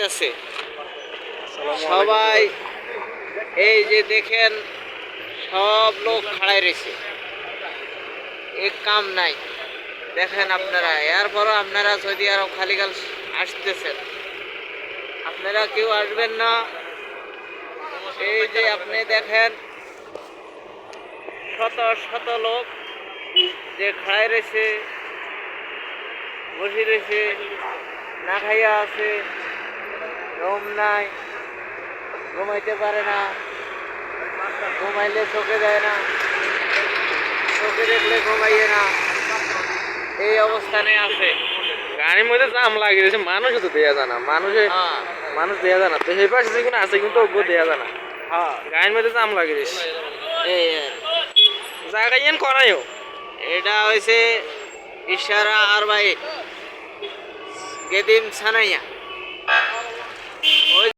আছে সবাই, এই যে দেখেন সব লোক খাড়াই রয়েছে, এক কাম নাই। দেখেন আপনারা, এরপরও আপনারা সৌদি আরব খালিগাল আসতেছেন, আপনারা কেউ আসবেন না। এই যে আপনি দেখেন শত শত লোক যে খাড়াই রয়েছে, বসে রয়েছে, না খাইয়া আছে, ঘুম নাই, ঘুমাইতে পারে না, ঘুমাইলে চোখে দেয় না, চোখে দেখলে ঘুমাইয়ে না, এই অবস্থানে আছে। গাড়ির মধ্যে জাম লাগিয়ে দিয়েছে, মানুষ তো দেয়া যায় না, মানুষ দেয়া যায় না, তো সেই পাশে যেগুলো আছে কিন্তু ওগুলো দেয়া যায় না। হ্যাঁ, গাড়ির মধ্যে জাম লাগিয়ে দিয়েছে, এই জায়গা ইয়েন করাইও। এটা হয়েছে ইশারা আর ভাই গেদিম সানাইয়া।